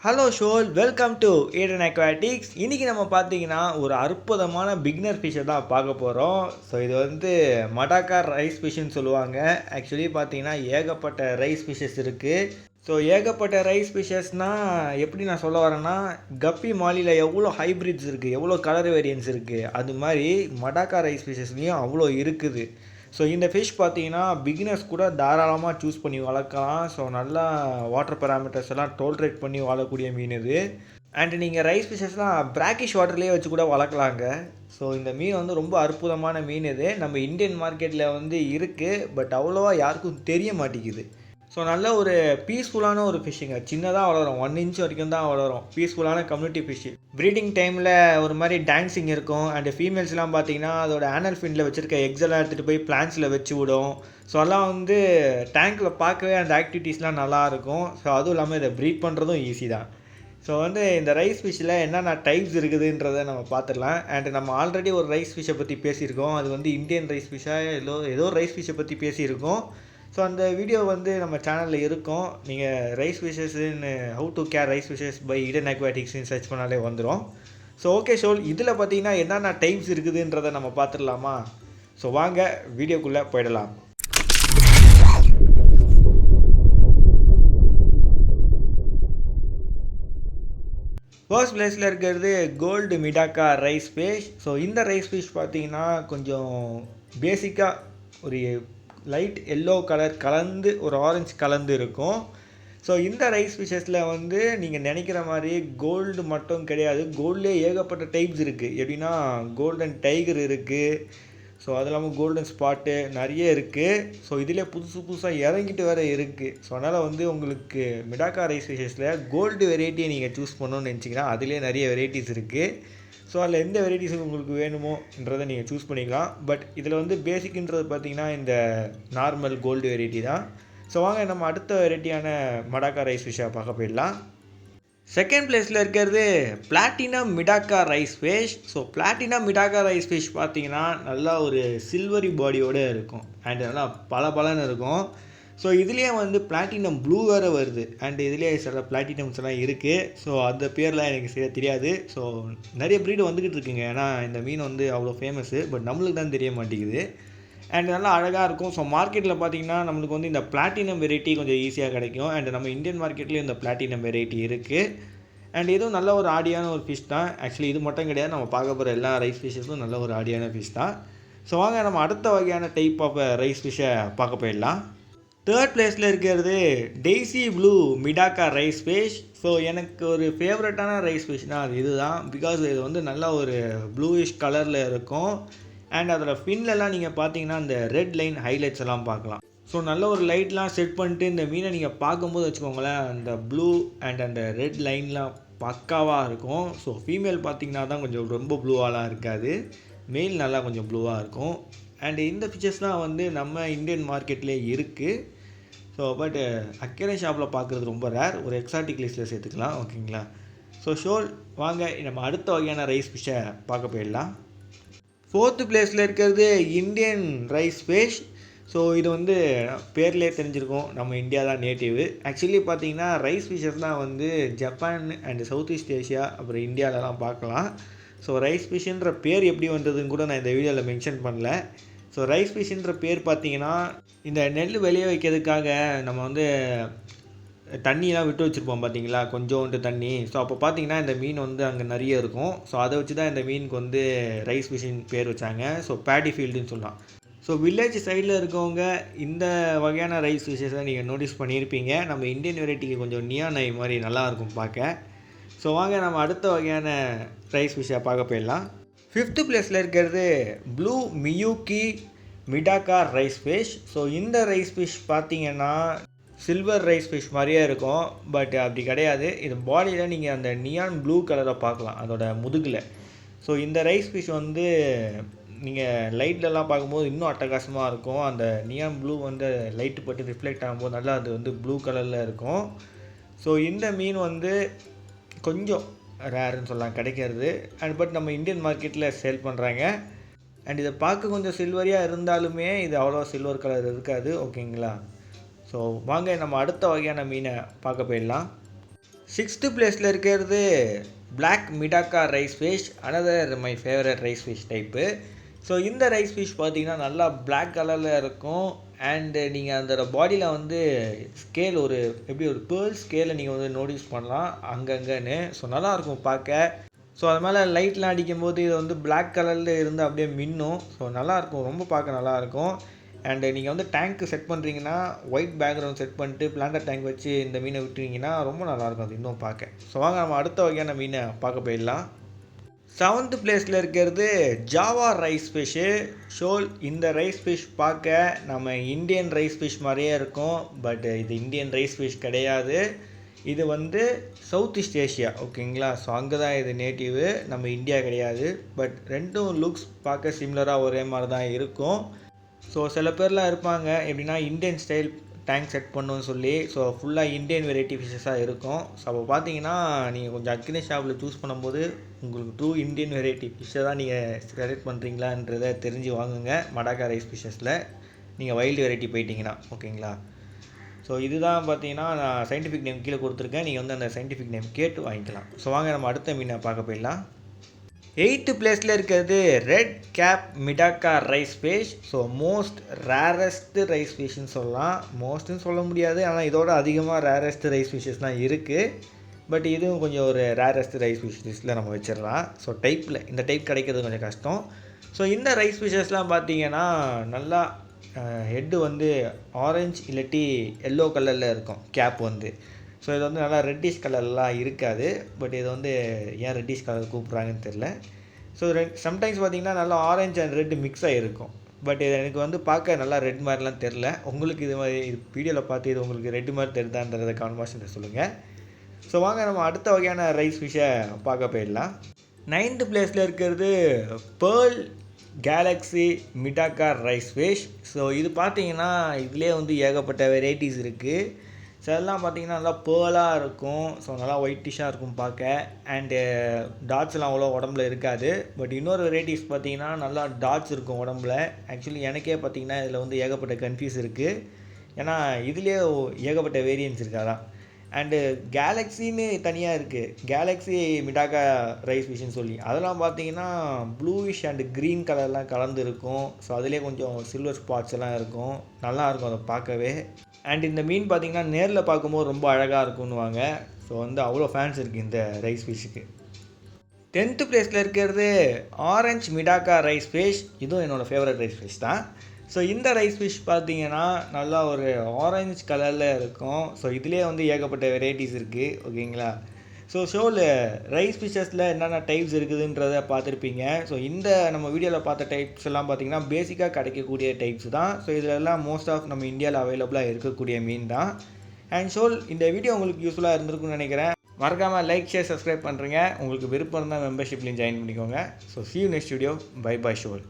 Hello ஷோல், welcome to Eden Aquatics. இன்றைக்கி நம்ம பார்த்தீங்கன்னா ஒரு அற்புதமான பிகினர் ஃபிஷ்ஷை தான் பார்க்க போகிறோம். ஸோ இது வந்து மடாக்கார் ரைஸ் ஃபிஷ்ஷுன்னு சொல்லுவாங்க. ஆக்சுவலி பார்த்தீங்கன்னா ஏகப்பட்ட ரைஸ் ஃபிஷ்ஷஸ் இருக்குது. ஸோ ஏகப்பட்ட ரைஸ் ஃபிஷ்ஷஸ்னால் எப்படி நான் சொல்ல வரேன்னா, கப்பி மாலியில் எவ்வளோ ஹைப்ரிட்ஸ் இருக்குது, எவ்வளோ கலர் வேரியன்ஸ் இருக்குது, அது மாதிரி மடாக்கார் ரைஸ் ஃபிஷ்ஷஸ்லேயும் அவ்வளோ இருக்குது. ஸோ இந்த ஃபிஷ் பார்த்தீங்கன்னா பிகினர்ஸ் கூட தாராளமாக சூஸ் பண்ணி வளர்க்கலாம். ஸோ நல்லா வாட்டர் பேராமீட்டர்ஸ் எல்லாம் டோல்ரேட் பண்ணி வாழக்கூடிய மீன் இது. அண்ட் நீங்கள் ரைஸ் ஃபிஷ்ஷஸ்லாம் பிராக்கிஷ் வாட்டர்லேயே வச்சு கூட வளர்க்கலாங்க. ஸோ இந்த மீன் வந்து ரொம்ப அற்புதமான மீன் இது. நம்ம இந்தியன் மார்க்கெட்டில் வந்து இருக்குது, பட் அவ்வளோவா யாருக்கும் தெரிய மாட்டேங்குது. ஸோ நல்ல ஒரு பீஸ்ஃபுல்லான ஒரு ஃபிஷ்ஷுங்க. சின்னதாக வளரும், 1 inch வரைக்கும் தான் வளரும். பீஸ்ஃபுல்லான கம்யூனிட்டி ஃபிஷ்ஷு. ப்ரீடிங் டைமில் ஒரு மாதிரி டான்ஸிங் இருக்கும். அண்ட் ஃபீமேல்ஸ்லாம் பார்த்தீங்கன்னா அதோட ஆனல் ஃபின்னில் வச்சுருக்க எக்ஸெல்லாம் எடுத்துகிட்டு போய் பிளான்ஸில் வச்சு விடும். ஸோ அதெல்லாம் வந்து டேங்க்கில் பார்க்கவே அந்த ஆக்டிவிட்டீஸ்லாம் நல்லாயிருக்கும். ஸோ அதுவும் இல்லாமல் இதை ப்ரீட் பண்ணுறதும் ஈஸி தான். ஸோ வந்து இந்த ரைஸ் ஃபிஷ்ஷில் என்னென்ன டைப்ஸ் இருக்குதுன்றதை நம்ம பார்த்துடலாம். அண்ட் நம்ம ஆல்ரெடி ஒரு ரைஸ் ஃபிஷ்ஷை பற்றி பேசியிருக்கோம். அது வந்து இந்தியன் ரைஸ் ஃபிஷ்ஷாக ஏதோ ரைஸ் ஃபிஷ்ஷை பற்றி பேசியிருக்கோம். ஸோ அந்த வீடியோ வந்து நம்ம சேனலில் இருக்கும். நீங்கள் ரைஸ் ஃபிஷ்ஷஸ்ன்னு how to care rice fishes by Eden அக்வாட்டிக்ஸ்ன்னு சர்ச் பண்ணாலே வந்துடும். ஸோ ஓகே ஷோல், இதில் பார்த்தீங்கன்னா என்னென்ன டைப்ஸ் இருக்குதுன்றதை நம்ம பார்த்துடலாமா? ஸோ வாங்க வீடியோக்குள்ளே போயிடலாம். ஃபர்ஸ்ட் பிளேஸில் இருக்கிறது கோல்டு மிடாக்கா ரைஸ் ஃபிஷ். ஸோ இந்த ரைஸ் ஃபிஷ் பார்த்தீங்கன்னா கொஞ்சம் பேசிக்காக ஒரு லைட் எல்லோ கலர் கலந்து ஒரு ஆரஞ்சு கலந்து இருக்கும். ஸோ இந்த ரைஸ் ஃபிஷ்ஷஸில் வந்து நீங்கள் நினைக்கிற மாதிரி கோல்டு மட்டும் கிடையாது, கோல்ட்லேயே ஏகப்பட்ட டைப்ஸ் இருக்குது. எப்படின்னா கோல்டன் டைகர் இருக்குது. ஸோ அது இல்லாமல் கோல்டன் ஸ்பாட்டு நிறைய இருக்குது. ஸோ இதிலே புதுசாக இறங்கிட்டு வேறு இருக்குது. ஸோ அதனால் வந்து உங்களுக்கு மிடாக்கா ரைஸ் ஃபிஷ்ஷஸில் கோல்டு வெரைட்டியை நீங்கள் சூஸ் பண்ணணும்னு நினச்சிங்கன்னா அதிலே நிறைய வெரைட்டிஸ் இருக்குது. ஸோ அதில் எந்த வெரைட்டிஸ் உங்களுக்கு வேணுமோன்றதை நீங்கள் சூஸ் பண்ணிக்கலாம். பட் இதில் வந்து பேசிக்ன்றது பார்த்தீங்கன்னா இந்த நார்மல் கோல்டு வெரைட்டி தான். ஸோ வாங்க நம்ம அடுத்த வெரைட்டியான மடாக்கா ரைஸ் ஃபிஷ்ஷை பார்க்க போயிடலாம். செகண்ட் பிளேஸில் இருக்கிறது platinum medaka rice fish. So platinum medaka rice fish பார்த்தீங்கன்னா நல்லா ஒரு சில்வரி பாடியோடு இருக்கும். அண்ட் நல்லா பளபளன்னு இருக்கும். ஸோ இதுலேயே வந்து பிளாட்டினம் ப்ளூ வேறு வருது. அண்ட் இதுலேயே சில பிளாட்டினம்ஸ் எல்லாம் இருக்குது. ஸோ அந்த பேர்லாம் எனக்கு சரியாக தெரியாது. ஸோ நிறைய ப்ரீடு வந்துக்கிட்டு இருக்குங்க. ஏன்னா இந்த மீன் வந்து அவ்வளோ ஃபேமஸ்ஸு, பட் நம்மளுக்கு தான் தெரிய மாட்டேங்குது. அண்ட் நல்லா அழகாக இருக்கும். ஸோ மார்க்கெட்டில் பார்த்தீங்கன்னா நம்மளுக்கு வந்து இந்த பிளாட்டினம் வெரைட்டி கொஞ்சம் ஈஸியாக கிடைக்கும். அண்ட் நம்ம இந்தியன் மார்க்கெட்லேயும் இந்த பிளாட்டினம் வெரைட்டி இருக்குது. அண்ட் இதுவும் நல்ல ஒரு ஆடியான ஒரு ஃபிஷ் தான். ஆக்சுவலி இது மட்டும் கிடையாது, நம்ம பார்க்க போகிற எல்லா ரைஸ் ஃபிஷ்ஷஸும் நல்ல ஒரு ஆடியான ஃபிஷ் தான். ஸோ வாங்க நம்ம அடுத்த வகையான டைப் ஆஃப் ரைஸ் ஃபிஷ்ஷை பார்க்க போயிடலாம். தேர்ட் பிளேஸில் இருக்கிறது daisy blue medaka rice fish. So எனக்கு ஒரு ஃபேவரட்டான ரைஸ் ஃபிஷ்னால் அது இதுதான். பிகாஸ் இது வந்து நல்லா ஒரு ப்ளூயிஷ் கலரில் இருக்கும். அண்ட் அதில் ஃபின்லலாம் நீங்கள் பார்த்தீங்கன்னா அந்த ரெட் லைன் ஹைலைட்ஸ் எல்லாம் பார்க்கலாம். ஸோ நல்ல ஒரு லைட்லாம் செட் பண்ணிட்டு இந்த மீனை நீங்கள் பார்க்கும்போது வச்சுக்கோங்களேன், அந்த ப்ளூ அண்ட் அந்த ரெட் லைன்லாம் பக்காவாக இருக்கும். ஸோ ஃபீமேல் பார்த்தீங்கன்னா தான் கொஞ்சம் ரொம்ப ப்ளூவாலாம் இருக்காது, மேல் நல்லா கொஞ்சம் ப்ளூவாக இருக்கும். அண்ட் இந்த ஃபிஷ்ஷஸ்லாம் வந்து நம்ம இந்தியன் மார்க்கெட்லேயே இருக்குது. ஸோ பட் அக்வேரியம் ஷாப்பில் பார்க்குறது ரொம்ப ரேர். ஒரு எக்ஸாட்டிக் லிஸ்ட்டில் சேர்த்துக்கலாம், ஓகேங்களா? ஸோ ஷோல் வாங்க நம்ம அடுத்த வகையான ரைஸ் ஃபிஷ்ஷை பார்க்க போயிடலாம். ஃபோர்த்து பிளேஸில் இருக்கிறது இந்தியன் ரைஸ் ஃபிஷ். ஸோ இது வந்து பேர்லேயே தெரிஞ்சிருக்கும், நம்ம இந்தியா தான் நேட்டிவ். ஆக்சுவலி பார்த்தீங்கன்னா ரைஸ் ஃபிஷ்ஷஸ்லாம் வந்து Japan and south east Asia அப்புறம் இந்தியாவிலலாம் பார்க்கலாம். ஸோ ரைஸ் ஃபிஷ்ஷுன்ற பேர் எப்படி வந்ததுன்னு கூட நான் இந்த வீடியோவில் மென்ஷன் பண்ணல. ஸோ ரைஸ் ஃபிஷ்ஷுன்ற பேர் பார்த்தீங்கன்னா இந்த நெல் விளைய வைக்கிறதுக்காக நம்ம வந்து தண்ணியெலாம் விட்டு வச்சுருப்போம் பார்த்தீங்களா, கொஞ்சோண்டு தண்ணி. ஸோ அப்போ பார்த்தீங்கன்னா இந்த மீன் வந்து அங்கே நிறைய இருக்கும். ஸோ அதை வச்சு தான் இந்த மீனுக்கு வந்து ரைஸ் ஃபிஷ்ஷின்னு பேர் வச்சாங்க. ஸோ பேடி ஃபீல்டுன்னு சொல்லலாம். ஸோ வில்லேஜ் சைடில் இருக்கவங்க இந்த வகையான ரைஸ் ஃபிஷ்ஷஸை நீங்கள் நோட்டீஸ் பண்ணியிருப்பீங்க. நம்ம இந்தியன் வெரைட்டிக்கு கொஞ்சம் நியான் ஐ மாதிரி நல்லாயிருக்கும் பார்க்க. ஸோ வாங்க நம்ம அடுத்த வகையான ரைஸ் ஃபிஷ்ஷை பார்க்க போயிடலாம். ஃபிஃப்த்து பிளேஸில் இருக்கிறது ப்ளூ மியூக்கி மிடாக்கா ரைஸ் ஃபிஷ். ஸோ இந்த ரைஸ் ஃபிஷ் பார்த்தீங்கன்னா சில்வர் ரைஸ் ஃபிஷ் மாதிரியே இருக்கும், பட் அப்படி கிடையாது. இது பாடியில் நீங்கள் அந்த நியான் ப்ளூ கலரை பார்க்கலாம் அதோட முதுகில். ஸோ இந்த ரைஸ் ஃபிஷ் வந்து நீங்கள் லைட்லலாம் பார்க்கும்போது இன்னும் அட்டகாசமாக இருக்கும். அந்த நியான் ப்ளூ வந்து லைட்டு பட்டு ரிஃப்ளெக்ட் ஆகும்போது நல்லா அது வந்து ப்ளூ கலரில் இருக்கும். ஸோ இந்த மீன் வந்து கொஞ்சம் ரேருன்னு சொல்லலாம் கிடைக்கிறது. அண்ட் பட் நம்ம இந்தியன் மார்க்கெட்டில் சேல் பண்ணுறாங்க. அண்ட் இதை பார்க்க கொஞ்சம் சில்வரியாக இருந்தாலுமே இது அவ்வளோ சில்வர் கலர் இருக்காது, ஓகேங்களா? ஸோ வாங்க நம்ம அடுத்த வகையான மீனை பார்க்க போயிடலாம். 6th பிளேஸில் இருக்கிறது black medaka rice fish, another my favourite rice fish type. So இந்த ரைஸ் ஃபிஷ் பார்த்தீங்கன்னா நல்லா பிளாக் கலரில் இருக்கும். அண்டு நீங்கள் அந்த பாடியில் வந்து ஸ்கேல் ஒரு எப்படி ஒரு பேர்ல் ஸ்கேலை நீங்கள் வந்து நோட்டீஸ் பண்ணலாம் அங்கங்கன்னு. ஸோ நல்லாயிருக்கும் பார்க்க. ஸோ அது மேலே லைட்லாம் அடிக்கும்போது இது வந்து பிளாக் கலரில் இருந்து அப்படியே மின்னும். ஸோ நல்லாயிருக்கும், ரொம்ப பார்க்க நல்லாயிருக்கும். அண்டு நீங்கள் வந்து டேங்க்கு செட் பண்ணுறீங்கன்னா ஒயிட் பேக்ரவுண்ட் செட் பண்ணிட்டு பிளான்டர் டேங்க் வச்சு இந்த மீனை விட்டுறீங்கன்னா ரொம்ப நல்லாயிருக்கும் அது இன்னும் பார்க்க. ஸோ வாங்க நம்ம அடுத்த வகையான மீனை பார்க்க போயிடலாம். 7th பிளேஸில் இருக்கிறது ஜாவா ரைஸ் ஃபிஷ்ஷு ஷோல். இந்த ரைஸ் ஃபிஷ் பார்க்க நம்ம இந்தியன் ரைஸ் ஃபிஷ் மாதிரியே இருக்கும். பட் இது இந்தியன் ரைஸ் ஃபிஷ் கிடையாது. இது வந்து சவுத் ஈஸ்ட் ஏஷியா, ஓகேங்களா. ஸோ அங்கே தான் இது நேட்டிவு, நம்ம இந்தியா கிடையாது. பட் ரெண்டும் லுக்ஸ் பார்க்க சிமிலராக ஒரே மாதிரி தான் இருக்கும். ஸோ சில பேர்லாம் இருப்பாங்க எப்படின்னா இந்தியன் ஸ்டைல் டேங்க் செட் பண்ணணும்னு சொல்லி. ஸோ ஃபுல்லாக இந்தியன் வெரைட்டி ஃபிஷ்ஷஸாக இருக்கும். ஸோ அப்போ பார்த்தீங்கன்னா நீங்கள் கொஞ்சம் அக்னி ஷாப்பில் சூஸ் பண்ணும்போது உங்களுக்கு ட்ரூ இந்தியன் வெரைட்டி ஃபிஷ்ஷை தான் நீங்கள் செலக்ட் பண்ணுறீங்களான்றதை தெரிஞ்சு வாங்குங்க மடாக்கா ரைஸ் ஃபிஷ்ஷஸில் நீங்கள் வைல்டு வெரைட்டி போயிட்டீங்கன்னா, ஓகேங்களா. ஸோ இதுதான் பார்த்தீங்கன்னா நான் சயின்டிஃபிக் நேம் கீழே கொடுத்துருக்கேன். நீங்கள் வந்து அந்த சயின்டிஃபிக் நேம் கேட்டு வாங்கிக்கலாம். ஸோ வாங்க நம்ம அடுத்த மீனை பார்க்க போயிடலாம். 8th பிளேஸில் இருக்கிறது red cap medaka rice fish. So most rarest rice ஃபிஷ்ஷுன்னு சொல்லலாம். மோஸ்ட்டுன்னு சொல்ல முடியாது, ஆனால் இதோட அதிகமாக ரேரஸ்ட் ரைஸ் ஃபிஷ்ஷஸ் தான் இருக்குது. பட் இதுவும் கொஞ்சம் ஒரு ரேரஸ்ட் ரைஸ் ஃபிஷ் லிஸ்ட்டில் நம்ம வச்சிடலாம். ஸோ டைப்பில் இந்த டைப் கிடைக்கிறது கொஞ்சம் கஷ்டம். ஸோ இந்த ரைஸ் ஃபிஷ்ஷஸ்லாம் பார்த்தீங்கன்னா நல்லா ஹெட்டு வந்து ஆரஞ்ச் இல்லாட்டி எல்லோ கலரில் இருக்கும் கேப் வந்து. ஸோ இது வந்து நல்லா ரெட்டிஷ் கலர்லாம் இருக்காது. பட் இது வந்து ஏன் ரெட்டிஷ் கலர் கூப்பிட்றாங்கன்னு தெரில. ஸோ சம்டைம்ஸ் பார்த்திங்கன்னா நல்லா ஆரஞ்ச் அண்ட் ரெட் மிக்ஸ் ஆகிருக்கும். பட் இது எனக்கு வந்து பார்க்க நல்லா ரெட் மாதிரிலாம் தெரில. உங்களுக்கு இது மாதிரி இது வீடியோவில் பார்த்து இது உங்களுக்கு ரெட் மாதிரி தெரியுதான்றதை கமெண்ட் பாக்ஸில் சொல்லுங்கள். ஸோ வாங்க நம்ம அடுத்த வகையான ரைஸ் ஃபிஷ்ஷை பார்க்க போயிடலாம். 9th பிளேஸில் இருக்கிறது pearl galaxy medaka rice fish. So இது பார்த்தீங்கன்னா இதுலேயே வந்து ஏகப்பட்ட வெரைட்டிஸ் இருக்குது. ஸோ அதெல்லாம் பார்த்தீங்கன்னா நல்லா பேர்லாக இருக்கும். ஸோ நல்லா ஒயிட்டிஷாக இருக்கும் பார்க்க. அண்டு டாட்ஸ்லாம் அவ்வளோ உடம்புல இருக்காது. பட் இன்னொரு வெரைட்டிஸ் பார்த்தீங்கன்னா நல்லா டாட்ஸ் இருக்கும் உடம்புல. ஆக்சுவலி எனக்கே பார்த்தீங்கன்னா இதில் வந்து ஏகப்பட்ட கன்ஃபியூஸ் இருக்குது. ஏன்னா இதுலேயே ஏகப்பட்ட வேரியன்ஸ் இருக்காதான். அண்டு கேலக்ஸின்னு தனியாக இருக்குது, கேலக்ஸி மிடாக்கா ரைஸ் ஃபிஷ்ஷுன்னு சொல்லி. அதெல்லாம் பார்த்தீங்கன்னா ப்ளூவிஷ் அண்டு க்ரீன் கலர்லாம் கலந்து இருக்கும். ஸோ அதிலே கொஞ்சம் சில்வர் ஸ்பாட்ஸ் எல்லாம் இருக்கும், நல்லாயிருக்கும் அதை பார்க்கவே. அண்ட் இந்த மீன் பார்த்திங்கன்னா நேரில் பார்க்கும்போது ரொம்ப அழகாக இருக்குன்னுவாங்க. ஸோ வந்து அவ்வளோ ஃபேன்ஸ் இருக்குது இந்த ரைஸ் ஃபிஷ்ஷுக்கு. 10th பிளேஸில் இருக்கிறது ஆரஞ்ச் மிடாக்கா ரைஸ் ஃபிஷ். இதுவும் என்னோடய ஃபேவரட் ரைஸ் ஃபிஷ் தான். ஸோ இந்த ரைஸ் ஃபிஷ் பார்த்தீங்கன்னா நல்லா ஒரு ஆரஞ்ச் கலரில் இருக்கும். ஸோ இதுலேயே வந்து ஏகப்பட்ட வெரைட்டிஸ் இருக்குது, ஓகேங்களா. ஸோ ஷோவில் ரைஸ் ஃபிஷ்ஷஸில் என்னென்ன டைப்ஸ் இருக்குதுன்றதை பார்த்துருப்பீங்க. ஸோ இந்த நம்ம வீடியோவில் பார்த்த டைப்ஸ் எல்லாம் பார்த்திங்கன்னா பேசிக்காக கிடைக்கக்கூடிய டைப்ஸ் தான். ஸோ இதிலெல்லாம் மோஸ்ட் ஆஃப் நம்ம இந்தியாவில் அவைலபிளாக இருக்கக்கூடிய மீன் தான். அண்ட் ஷோல் இந்த வீடியோ உங்களுக்கு யூஸ்ஃபுல்லாக இருந்திருக்குன்னு நினைக்கிறேன். மறக்காமல் லைக், ஷேர், சப்ஸ்கிரைப் பண்ணுறீங்க. உங்களுக்கு விருப்பம் இருந்தால் மெம்பர்ஷிப்லையும் ஜாயின் பண்ணிக்கோங்க. So see you next video. Bye bye ஷோல்.